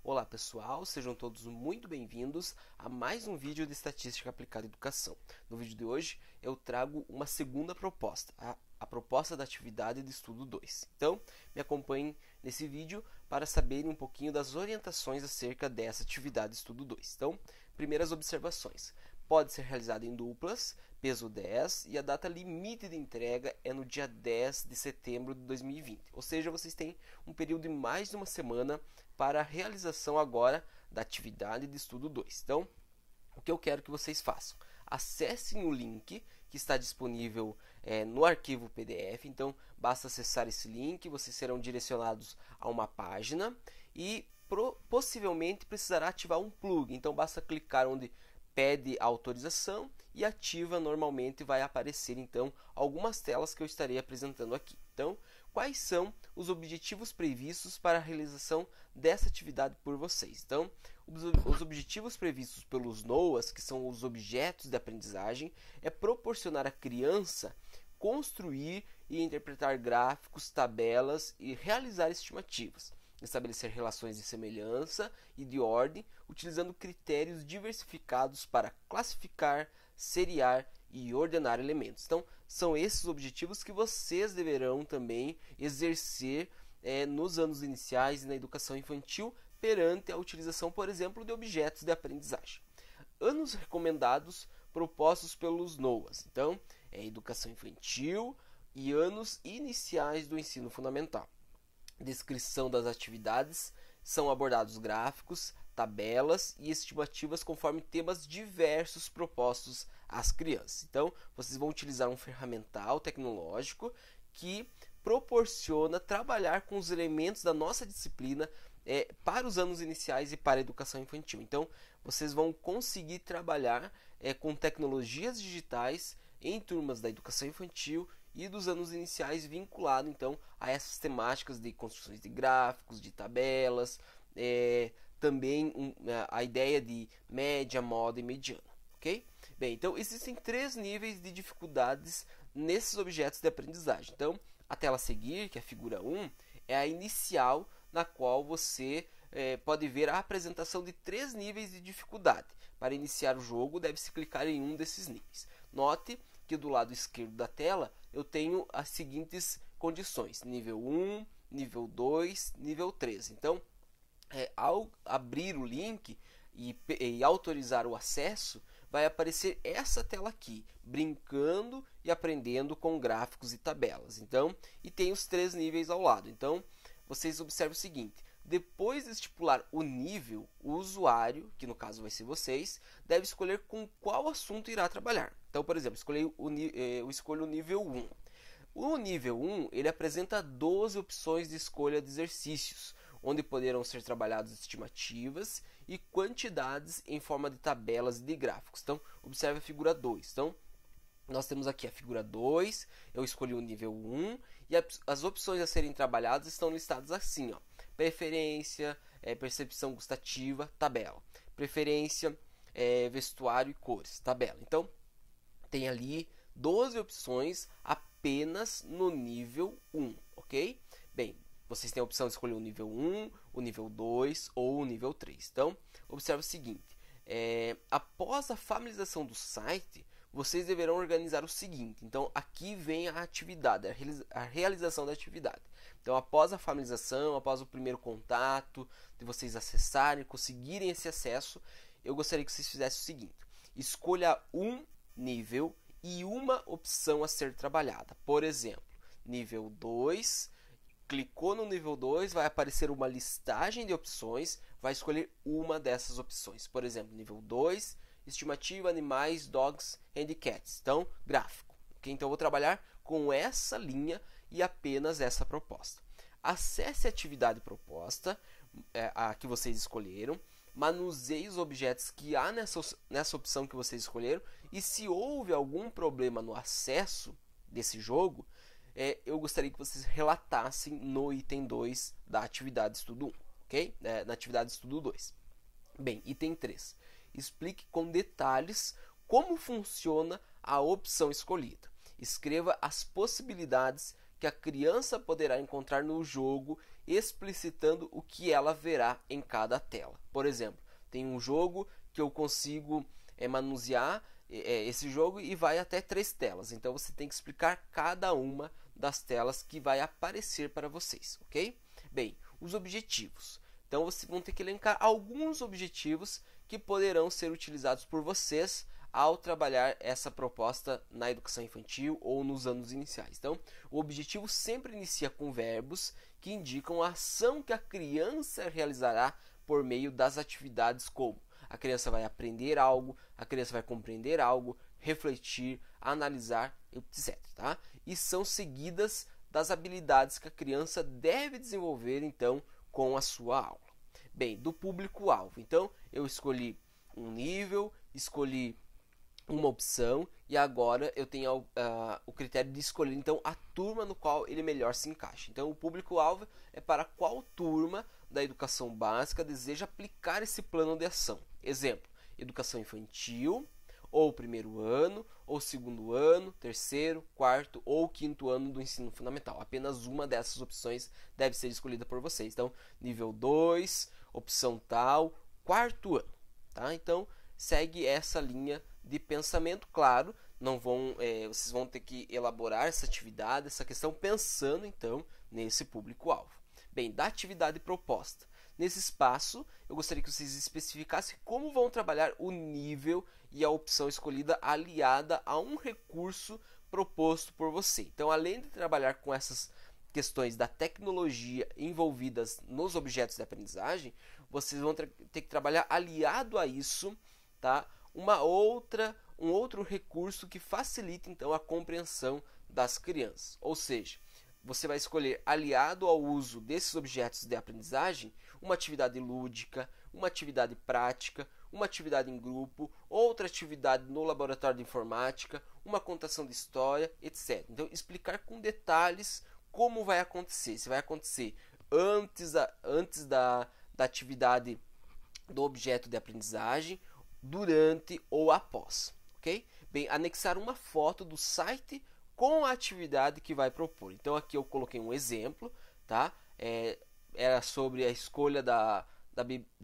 Olá pessoal, sejam todos muito bem-vindos a mais um vídeo de Estatística Aplicada à Educação. No vídeo de hoje eu trago uma segunda proposta, a proposta da atividade de estudo 2. Então, me acompanhem nesse vídeo para saberem um pouquinho das orientações acerca dessa atividade de estudo 2. Então, primeiras observações. Pode ser realizada em duplas, peso 10, e a data limite de entrega é no dia 10 de setembro de 2020. Ou seja, vocês têm um período de mais de uma semana para a realização agora da atividade de estudo 2. Então, o que eu quero que vocês façam? Acessem o link que está disponível no arquivo PDF. Então, basta acessar esse link, vocês serão direcionados a uma página e possivelmente precisará ativar um plugin. Então, basta clicar onde pede autorização e ativa. Normalmente vai aparecer então algumas telas que eu estarei apresentando aqui. Então, quais são os objetivos previstos para a realização dessa atividade por vocês? Então, os objetivos previstos pelos NOAs, que são os objetos de aprendizagem, é proporcionar à criança construir e interpretar gráficos, tabelas e realizar estimativas, estabelecer relações de semelhança e de ordem, utilizando critérios diversificados para classificar, seriar e ordenar elementos. Então, são esses objetivos que vocês deverão também exercer nos anos iniciais e na educação infantil perante a utilização, por exemplo, de objetos de aprendizagem. Anos recomendados propostos pelos NOAs. Então, educação infantil e anos iniciais do ensino fundamental. Descrição das atividades, são abordados gráficos, tabelas e estimativas conforme temas diversos propostos às crianças. Então, vocês vão utilizar um ferramental tecnológico que proporciona trabalhar com os elementos da nossa disciplina para os anos iniciais e para a educação infantil. Então, vocês vão conseguir trabalhar com tecnologias digitais em turmas da educação infantil e dos anos iniciais, vinculado então a essas temáticas de construções de gráficos, de tabelas, também a ideia de média, moda e mediana, ok? Bem, então existem 3 níveis de dificuldades nesses objetos de aprendizagem. Então, a tela a seguir, que é a figura 1, é a inicial, na qual você pode ver a apresentação de 3 níveis de dificuldade. Para iniciar o jogo, deve-se clicar em um desses níveis. Note que do lado esquerdo da tela eu tenho as seguintes condições: nível 1, nível 2, nível 3. Então, ao abrir o link e autorizar o acesso, vai aparecer essa tela aqui, brincando e aprendendo com gráficos e tabelas. Então, e tem os 3 níveis ao lado. Então, vocês observam o seguinte: depois de estipular o nível, o usuário, que no caso vai ser vocês, deve escolher com qual assunto irá trabalhar. Então, por exemplo, eu escolho o nível 1. O nível 1 ele apresenta 12 opções de escolha de exercícios, onde poderão ser trabalhadas estimativas e quantidades em forma de tabelas e de gráficos. Então, observe a figura 2. Então, nós temos aqui a figura 2, eu escolhi o nível 1 e as opções a serem trabalhadas estão listadas assim, ó: preferência, percepção gustativa, tabela; preferência, vestuário e cores, tabela. Então, tem ali 12 opções apenas no nível 1, ok? Bem, vocês têm a opção de escolher o nível 1, o nível 2 ou o nível 3. Então, observe o seguinte: após a familiarização do site, vocês deverão organizar o seguinte. Então, aqui vem a atividade, a realização da atividade. Então, após a familiarização, após o primeiro contato, de vocês acessarem, conseguirem esse acesso, eu gostaria que vocês fizessem o seguinte: escolha um nível e uma opção a ser trabalhada. Por exemplo, nível 2, clicou no nível 2, vai aparecer uma listagem de opções, vai escolher uma dessas opções. Por exemplo, nível 2, estimativa, animais, dogs and cats. Então, gráfico. Okay? Então, eu vou trabalhar com essa linha e apenas essa proposta. Acesse a atividade proposta, a que vocês escolheram, manuseie os objetos que há nessa opção que vocês escolheram, e se houve algum problema no acesso desse jogo, eu gostaria que vocês relatassem no item 2 da atividade estudo 1, ok? Na atividade estudo 2. Bem, item 3. Explique com detalhes como funciona a opção escolhida. Escreva as possibilidades que a criança poderá encontrar no jogo, explicitando o que ela verá em cada tela. Por exemplo, tem um jogo que eu consigo manusear esse jogo e vai até 3 telas. Então você tem que explicar cada uma das telas que vai aparecer para vocês, ok? Bem, os objetivos. Então vocês vão ter que elencar alguns objetivos que poderão ser utilizados por vocês ao trabalhar essa proposta na educação infantil ou nos anos iniciais. Então, o objetivo sempre inicia com verbos que indicam a ação que a criança realizará por meio das atividades como a criança vai aprender algo, a criança vai compreender algo, refletir, analisar, etc. Tá? E são seguidas das habilidades que a criança deve desenvolver, então, com a sua aula. Bem, do público-alvo. Então, eu escolhi um nível, escolhi uma opção e agora eu tenho o critério de escolher então a turma no qual ele melhor se encaixa. Então o público-alvo é para qual turma da educação básica deseja aplicar esse plano de ação. Exemplo, educação infantil, ou primeiro ano, ou segundo ano, terceiro, quarto ou quinto ano do ensino fundamental. Apenas uma dessas opções deve ser escolhida por vocês. Então, nível 2, opção tal, quarto ano. Tá? Então, segue essa linha de pensamento, claro, vocês vão ter que elaborar essa atividade, essa questão, pensando então nesse público-alvo. Bem, da atividade proposta. Nesse espaço, eu gostaria que vocês especificassem como vão trabalhar o nível e a opção escolhida aliada a um recurso proposto por você. Então, além de trabalhar com essas questões da tecnologia envolvidas nos objetos de aprendizagem, vocês vão ter que trabalhar aliado a isso, tá? Um outro recurso que facilita então a compreensão das crianças. Ou seja, você vai escolher, aliado ao uso desses objetos de aprendizagem, uma atividade lúdica, uma atividade prática, uma atividade em grupo, outra atividade no laboratório de informática, uma contação de história, etc. Então, explicar com detalhes como vai acontecer. Se vai acontecer antes da atividade do objeto de aprendizagem, durante ou após, ok? Bem, anexar uma foto do site com a atividade que vai propor. Então aqui eu coloquei um exemplo, tá? Era sobre a escolha da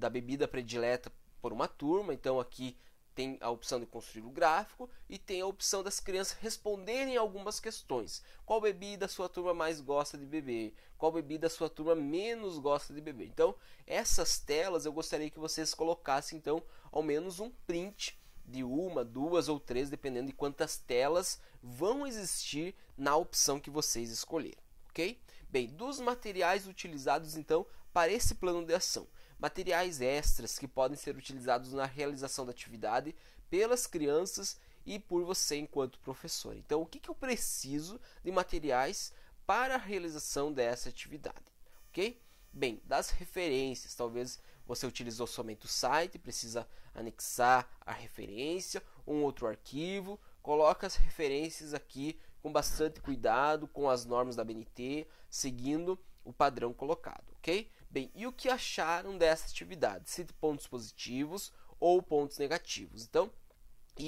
bebida predileta por uma turma. Então aqui tem a opção de construir o gráfico e tem a opção das crianças responderem algumas questões. Qual bebida a sua turma mais gosta de beber? Qual bebida a sua turma menos gosta de beber? Então, essas telas eu gostaria que vocês colocassem então ao menos um print de uma, duas ou três, dependendo de quantas telas vão existir na opção que vocês escolherem, ok? Bem, dos materiais utilizados então para esse plano de ação. Materiais extras que podem ser utilizados na realização da atividade pelas crianças e por você enquanto professor. Então, o que eu preciso de materiais para a realização dessa atividade? Ok? Bem, das referências, talvez você utilizou somente o site, precisa anexar a referência, um outro arquivo, coloca as referências aqui com bastante cuidado, com as normas da BNT, seguindo o padrão colocado, ok? Bem, e o que acharam dessa atividade? Cite pontos positivos ou pontos negativos. Então,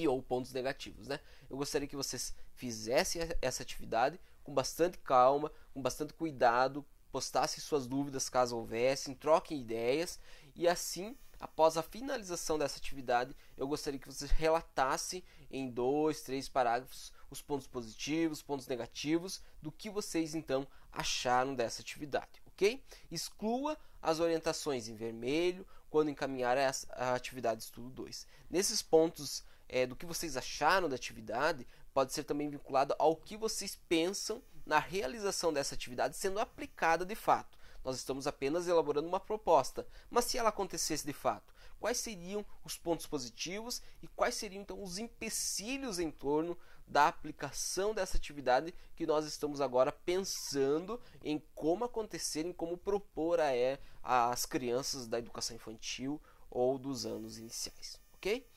ou pontos negativos, né? Eu gostaria que vocês fizessem essa atividade com bastante calma, com bastante cuidado, postassem suas dúvidas caso houvessem, troquem ideias e assim, após a finalização dessa atividade, eu gostaria que vocês relatassem em 2, 3 parágrafos os pontos positivos, pontos negativos, do que vocês então acharam dessa atividade, ok? Exclua as orientações em vermelho quando encaminhar a atividade estudo 2. Nesses pontos do que vocês acharam da atividade, pode ser também vinculado ao que vocês pensam na realização dessa atividade sendo aplicada de fato. Nós estamos apenas elaborando uma proposta, mas se ela acontecesse de fato, quais seriam os pontos positivos e quais seriam então os empecilhos em torno da aplicação dessa atividade que nós estamos agora pensando em como acontecer, em como propor às crianças da educação infantil ou dos anos iniciais, ok?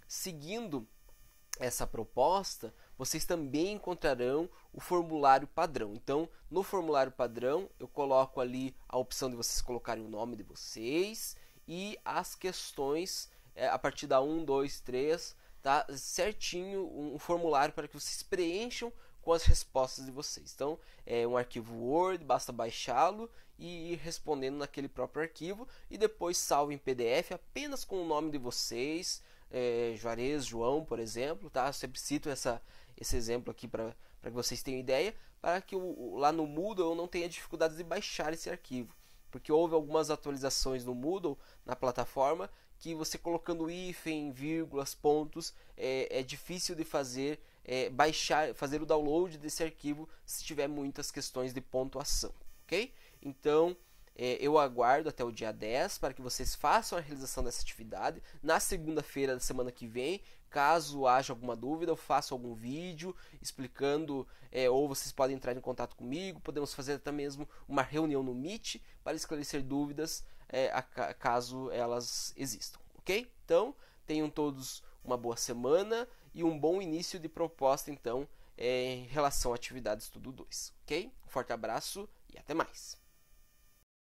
Seguindo essa proposta, vocês também encontrarão o formulário padrão. Então, no formulário padrão, eu coloco ali a opção de vocês colocarem o nome de vocês e as questões a partir da 1, 2, 3, tá? Certinho, um formulário para que vocês preencham com as respostas de vocês. Então, é um arquivo Word, basta baixá-lo e ir respondendo naquele próprio arquivo, e depois salve em PDF apenas com o nome de vocês, Juarez, João, por exemplo, tá? Eu sempre cito esse exemplo aqui para que vocês tenham ideia, para que lá no Moodle eu não tenha dificuldades de baixar esse arquivo, porque houve algumas atualizações no Moodle, na plataforma, que você colocando hífen, vírgulas, pontos, é difícil de fazer, fazer o download desse arquivo se tiver muitas questões de pontuação, ok? Então, eu aguardo até o dia 10 para que vocês façam a realização dessa atividade. Na segunda-feira da semana que vem, caso haja alguma dúvida, eu faço algum vídeo explicando, ou vocês podem entrar em contato comigo, podemos fazer até mesmo uma reunião no Meet para esclarecer dúvidas, caso elas existam, ok? Então, tenham todos uma boa semana e um bom início de proposta, então, em relação à atividade Estudo 2, ok? Um forte abraço e até mais!